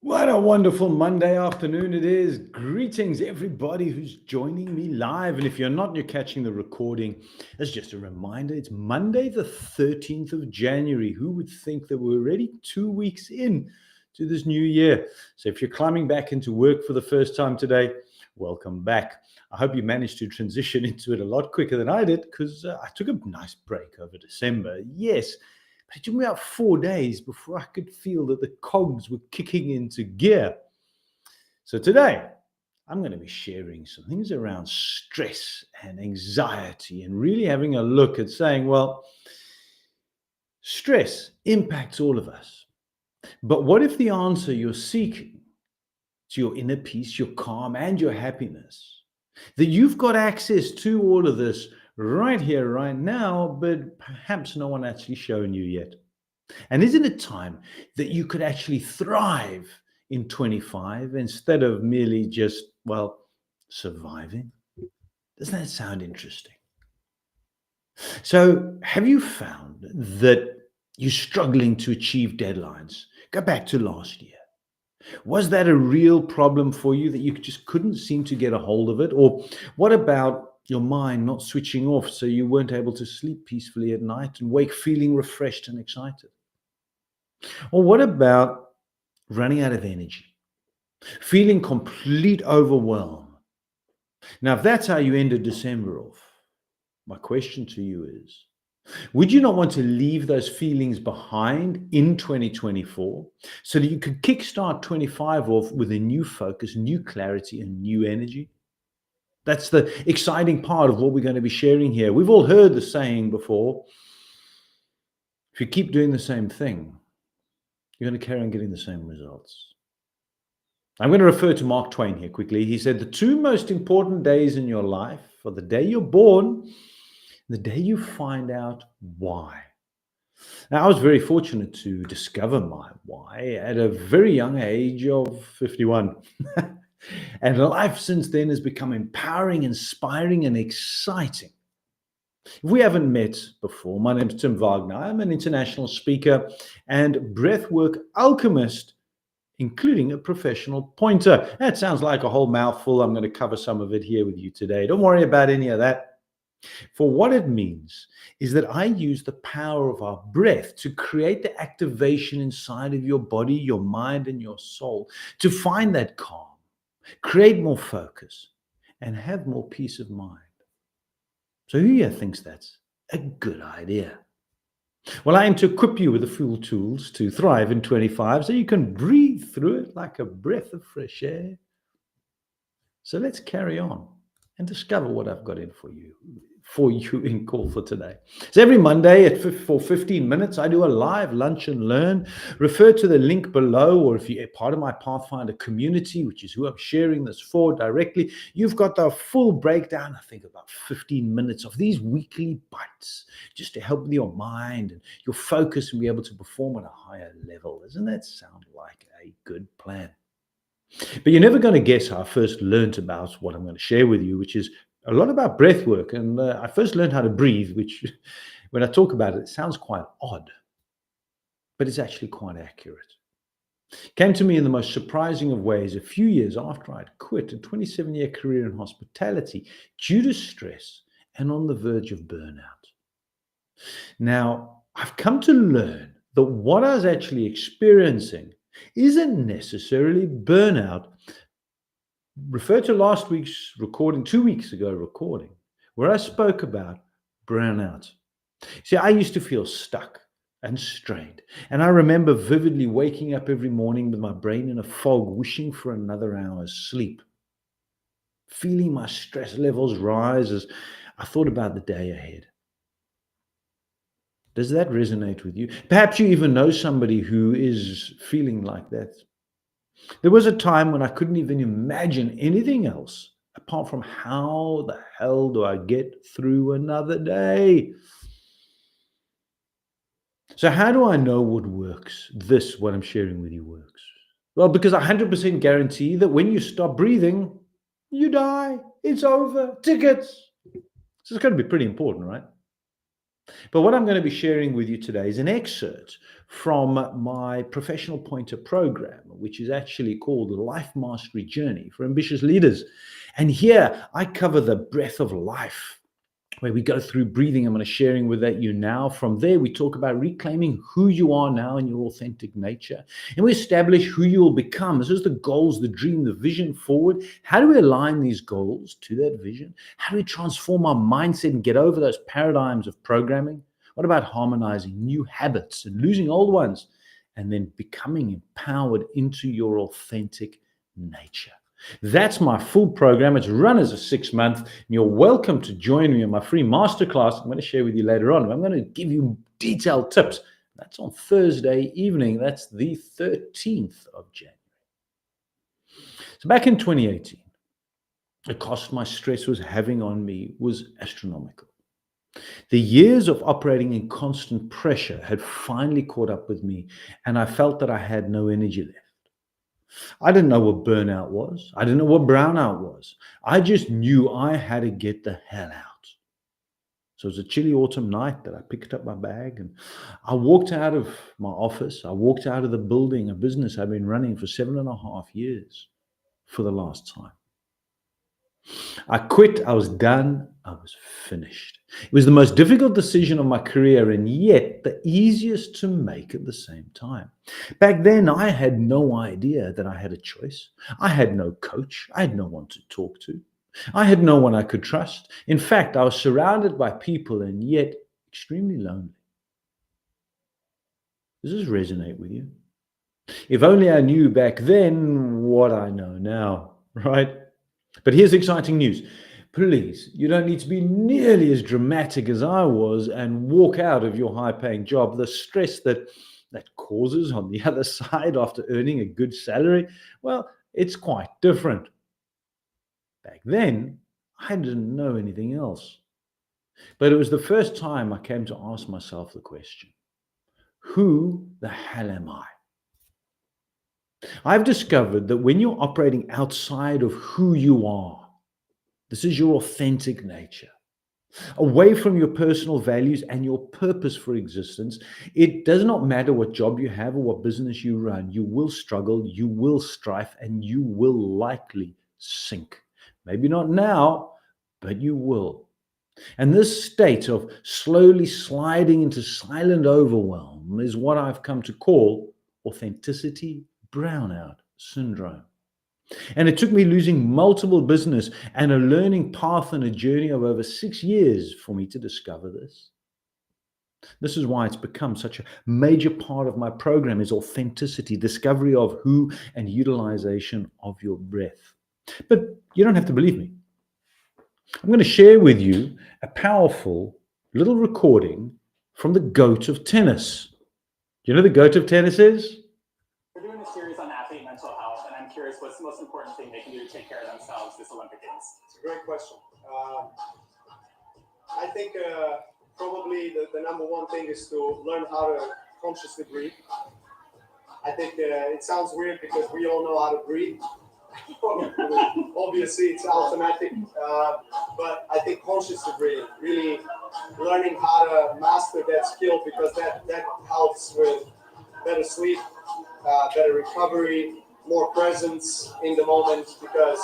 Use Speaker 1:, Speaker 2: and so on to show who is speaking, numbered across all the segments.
Speaker 1: What a wonderful Monday afternoon it is. Greetings, everybody who's joining me live. And if you're not, you're catching the recording. As just a reminder, it's Monday, the 13th of January. Who would think that we're already 2 weeks in to this new year? So if you're climbing back into work for the first time today, welcome back. I hope you managed to transition into it a lot quicker than I did because I took a nice break over December. Yes. It took me about 4 days before I could feel that the cogs were kicking into gear. So today, I'm going to be sharing some things around stress and anxiety and really having a look at saying, well, stress impacts all of us. But what if the answer you're seeking to your inner peace, your calm, and your happiness, that you've got access to all of this right here, right now, but perhaps no one actually shown you yet? And isn't it time that you could actually thrive in 25 instead of merely just, well, surviving? Doesn't that sound interesting? So, have you found that you're struggling to achieve deadlines? Go back to last year. Was that a real problem for you that you just couldn't seem to get a hold of it? Or what about your mind not switching off so you weren't able to sleep peacefully at night and wake feeling refreshed and excited? Or what about running out of energy, feeling complete overwhelm? Now, if that's how you ended December off, my question to you is, would you not want to leave those feelings behind in 2024 so that you could kickstart 25 off with a new focus, new clarity, and new energy? That's the exciting part of what we're going to be sharing here. We've all heard the saying before, if you keep doing the same thing, you're going to carry on getting the same results. I'm going to refer to Mark Twain here quickly. He said, the two most important days in your life are the day you're born and the day you find out why. Now, I was very fortunate to discover my why at a very young age of 51. And life since then has become empowering, inspiring, and exciting. If we haven't met before, my name is Tim Wagner. I'm an international speaker and breathwork alchemist, including a professional pointer. That sounds like a whole mouthful. I'm going to cover some of it here with you today. Don't worry about any of that. For what it means is that I use the power of our breath to create the activation inside of your body, your mind, and your soul to find that calm, create more focus, and have more peace of mind. So who here thinks that's a good idea? Well, I aim to equip you with the full tools to thrive in 25 so you can breathe through it like a breath of fresh air. So let's carry on and discover what I've got in for you in call for today. So every Monday for 15 minutes, I do a live lunch and learn. Refer to the link below, or if you're part of my Pathfinder community, which is who I'm sharing this for directly, you've got the full breakdown, I think about 15 minutes of these weekly bites, just to help with your mind and your focus and be able to perform at a higher level. Doesn't that sound like a good plan? But you're never going to guess how I first learned about what I'm going to share with you, which is a lot about breath work. And I first learned how to breathe, which when I talk about it, it sounds quite odd, but it's actually quite accurate. It came to me in the most surprising of ways a few years after I'd quit a 27-year career in hospitality due to stress and on the verge of burnout. Now, I've come to learn that what I was actually experiencing isn't necessarily burnout. Refer to last week's recording, 2 weeks ago recording, where I spoke about burnout. See, I used to feel stuck and strained. And I remember vividly waking up every morning with my brain in a fog, wishing for another hour's sleep, feeling my stress levels rise as I thought about the day ahead. Does that resonate with you? Perhaps you even know somebody who is feeling like that. There was a time when I couldn't even imagine anything else apart from how the hell do I get through another day? So how do I know what works? What I'm sharing with you works. Well, because I 100% guarantee that when you stop breathing, you die. It's over. Tickets. So it's going to be pretty important, right? But what I'm going to be sharing with you today is an excerpt from my professional pointer program, which is actually called the Life Mastery Journey for Ambitious Leaders. And here I cover the breath of life, where we go through breathing. I'm going to sharing with that you now. From there, we talk about reclaiming who you are now in your authentic nature. And we establish who you will become. This is the goals, the dream, the vision forward. How do we align these goals to that vision? How do we transform our mindset and get over those paradigms of programming? What about harmonizing new habits and losing old ones? And then becoming empowered into your authentic nature. That's my full program. It's run as a 6-month, and you're welcome to join me in my free masterclass. I'm going to share with you later on. I'm going to give you detailed tips. That's on Thursday evening. That's the 13th of January. So back in 2018, the cost my stress was having on me was astronomical. The years of operating in constant pressure had finally caught up with me, and I felt that I had no energy left. I didn't know what burnout was. I didn't know what brownout was. I just knew I had to get the hell out. So it was a chilly autumn night that I picked up my bag and I walked out of my office. I walked out of the building, a business I've been running for 7.5 years for the last time. I quit. I was done. I was finished. It was the most difficult decision of my career and yet the easiest to make at the same time. Back then, I had no idea that I had a choice. I had no coach. I had no one to talk to. I had no one I could trust. In fact, I was surrounded by people and yet extremely lonely. Does this resonate with you? If only I knew back then what I know now, right? But here's exciting news. Please, you don't need to be nearly as dramatic as I was and walk out of your high-paying job. The stress that causes on the other side after earning a good salary, well, it's quite different. Back then, I didn't know anything else. But it was the first time I came to ask myself the question, who the hell am I? I've discovered that when you're operating outside of who you are, this is your authentic nature, away from your personal values and your purpose for existence, it does not matter what job you have or what business you run, you will struggle, you will strive, and you will likely sink. Maybe not now, but you will. And this state of slowly sliding into silent overwhelm is what I've come to call authenticity brownout syndrome. And it took me losing multiple business and a learning path and a journey of over 6 years for me to discover this. This is why it's become such a major part of my program is authenticity, discovery of who and utilization of your breath. But you don't have to believe me. I'm going to share with you a powerful little recording from the GOAT of tennis. Do you know who the GOAT of tennis is?
Speaker 2: We're doing a series on athlete mental health, and I'm curious what's the most important thing they can do to take care of themselves this Olympic Games?
Speaker 3: It's a great question. I think probably the number one thing is to learn how to consciously breathe. I think it sounds weird because we all know how to breathe. Obviously, it's automatic, but I think consciously breathing, really learning how to master that skill because that helps with better sleep, better recovery, more presence in the moment because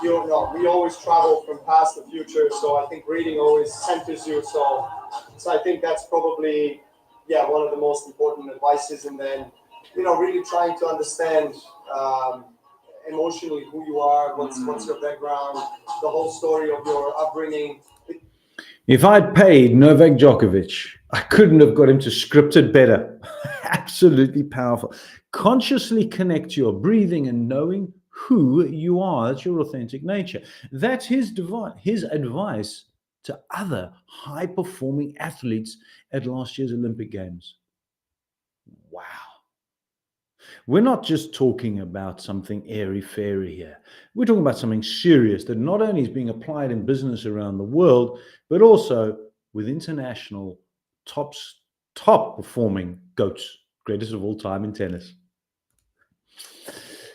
Speaker 3: we always travel from past to future. So I think breathing always centers you. So I think that's probably one of the most important advices. And then really trying to understand emotionally who you are, what's your background, the whole story of your upbringing.
Speaker 1: If I'd paid Novak Djokovic, I couldn't have got him to script it better. Absolutely powerful. Consciously connect to your breathing and knowing who you are. That's your authentic nature. That's his advice to other high-performing athletes at last year's Olympic Games. Wow. We're not just talking about something airy-fairy here. We're talking about something serious that not only is being applied in business around the world, but also with international top performing GOATs, greatest of all time in tennis.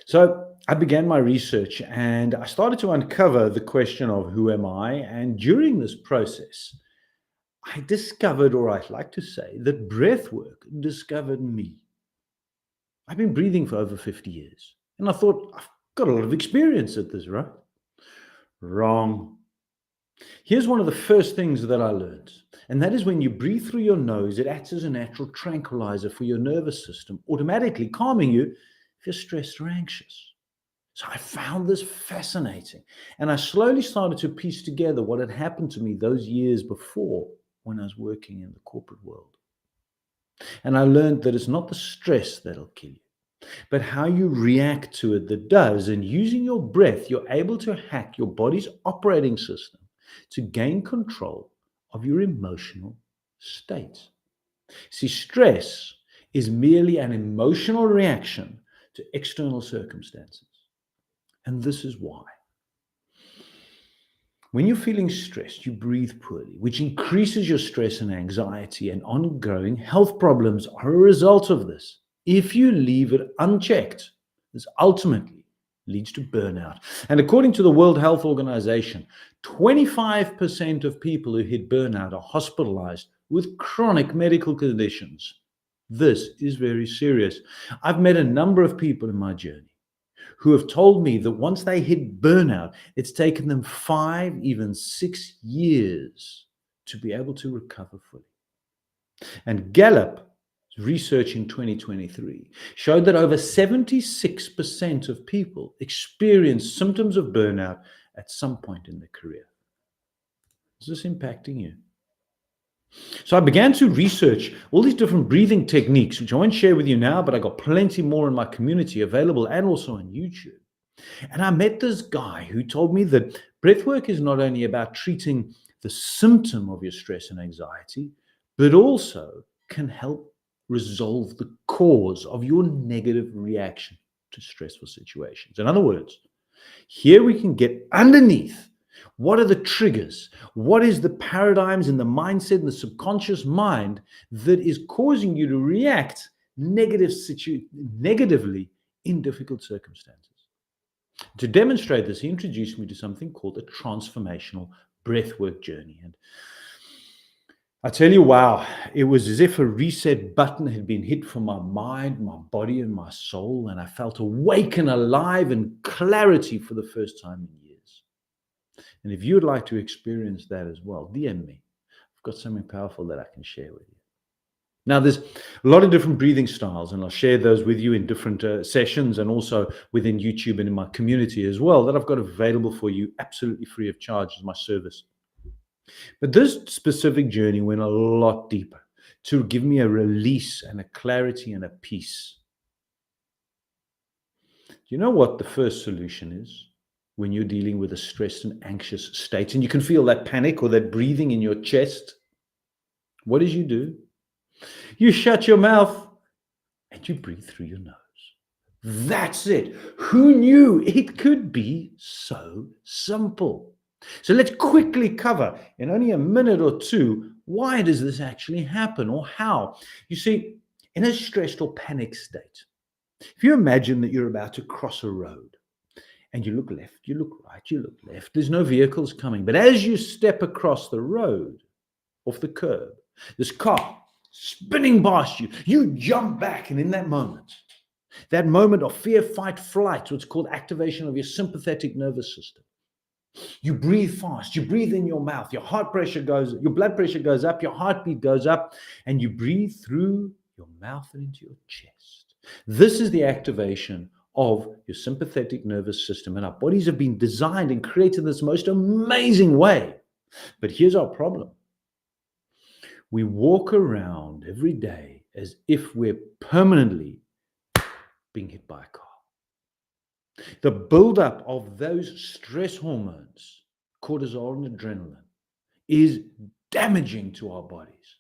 Speaker 1: So I began my research and I started to uncover the question of who am I? And during this process, I discovered, or I'd like to say, that breath work discovered me. I've been breathing for over 50 years, and I thought, I've got a lot of experience at this, right? Wrong. Here's one of the first things that I learned, and that is when you breathe through your nose, it acts as a natural tranquilizer for your nervous system, automatically calming you if you're stressed or anxious. So I found this fascinating, and I slowly started to piece together what had happened to me those years before when I was working in the corporate world. And I learned that it's not the stress that'll kill you, but how you react to it that does. And using your breath, you're able to hack your body's operating system to gain control of your emotional state. See, stress is merely an emotional reaction to external circumstances. And this is why. When you're feeling stressed, you breathe poorly, which increases your stress and anxiety, and ongoing health problems are a result of this. If you leave it unchecked, this ultimately leads to burnout. And according to the World Health Organization, 25% of people who hit burnout are hospitalized with chronic medical conditions. This is very serious. I've met a number of people in my journey who have told me that once they hit burnout, it's taken them 5, even 6 years to be able to recover fully. And Gallup research in 2023 showed that over 76% of people experience symptoms of burnout at some point in their career. Is this impacting you? So I began to research all these different breathing techniques, which I won't share with you now, but I got plenty more in my community available and also on YouTube. And I met this guy who told me that breathwork is not only about treating the symptom of your stress and anxiety, but also can help resolve the cause of your negative reaction to stressful situations. In other words, here we can get underneath. What are the triggers? What is the paradigms in the mindset and the subconscious mind that is causing you to react negatively in difficult circumstances? To demonstrate this, he introduced me to something called a transformational breathwork journey. And I tell you, wow, it was as if a reset button had been hit for my mind, my body, and my soul, and I felt awake and alive and clarity for the first time in years. And if you would like to experience that as well, DM me. I've got something powerful that I can share with you. Now, there's a lot of different breathing styles, and I'll share those with you in different sessions and also within YouTube and in my community as well, that I've got available for you absolutely free of charge as my service. But this specific journey went a lot deeper to give me a release and a clarity and a peace. Do you know what the first solution is when you're dealing with a stressed and anxious state, and you can feel that panic or that breathing in your chest? What did you do? You shut your mouth and you breathe through your nose. That's it. Who knew it could be so simple? So let's quickly cover in only a minute or two, why does this actually happen, or how? You see, in a stressed or panic state, if you imagine that you're about to cross a road and you look left, you look right, you look left, there's no vehicles coming. But as you step across the road, off the curb, this car spinning past you, you jump back, and in that moment of fear, fight, flight, what's called activation of your sympathetic nervous system, you breathe fast, you breathe in your mouth, your blood pressure goes up, your heartbeat goes up, and you breathe through your mouth and into your chest. This is the activation of your sympathetic nervous system, and our bodies have been designed and created in this most amazing way. But here's our problem. We walk around every day as if we're permanently being hit by a car. The buildup of those stress hormones, cortisol and adrenaline, is damaging to our bodies.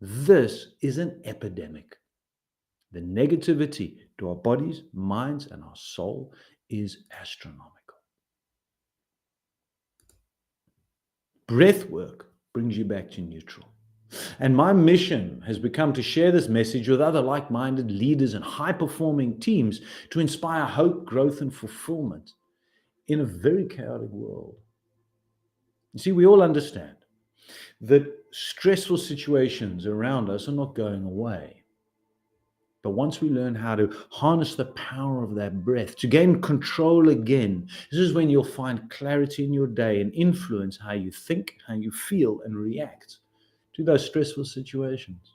Speaker 1: This is an epidemic. The negativity to our bodies, minds, and our soul is astronomical. Breath work brings you back to neutral. And my mission has become to share this message with other like-minded leaders and high-performing teams to inspire hope, growth, and fulfillment in a very chaotic world. You see, we all understand that stressful situations around us are not going away. But once we learn how to harness the power of that breath, to gain control again, this is when you'll find clarity in your day and influence how you think, how you feel, and react to those stressful situations.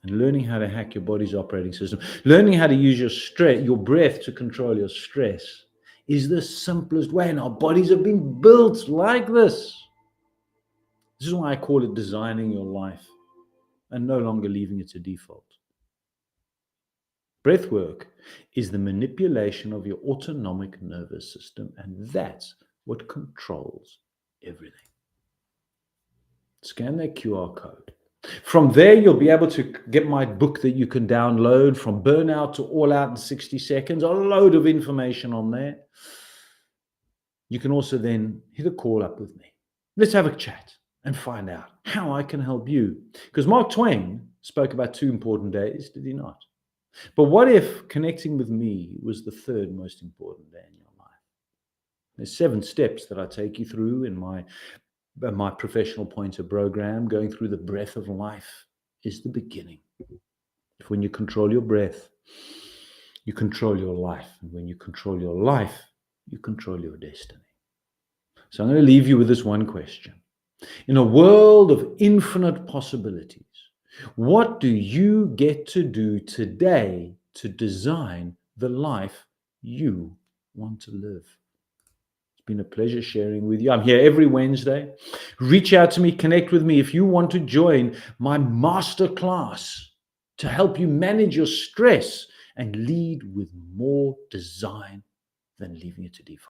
Speaker 1: And learning how to hack your body's operating system, learning how to use your breath to control your stress is the simplest way. And our bodies have been built like this. This is why I call it designing your life and no longer leaving it to default. Breath work is the manipulation of your autonomic nervous system, and that's what controls everything. Scan that QR code. From there, you'll be able to get my book that you can download, From Burnout to All Out in 60 Seconds, a load of information on there. You can also then hit a call up with me. Let's have a chat and find out how I can help you. Because Mark Twain spoke about 2 important days, did he not? But what if connecting with me was the 3rd most important day in your life? There's 7 steps that I take you through in my professional pointer program. Going through the breath of life is the beginning. When you control your breath, you control your life. And when you control your life, you control your destiny. So I'm going to leave you with this one question. In a world of infinite possibilities, what do you get to do today to design the life you want to live? It's been a pleasure sharing with you. I'm here every Wednesday. Reach out to me, connect with me if you want to join my masterclass to help you manage your stress and lead with more design than leaving it to default.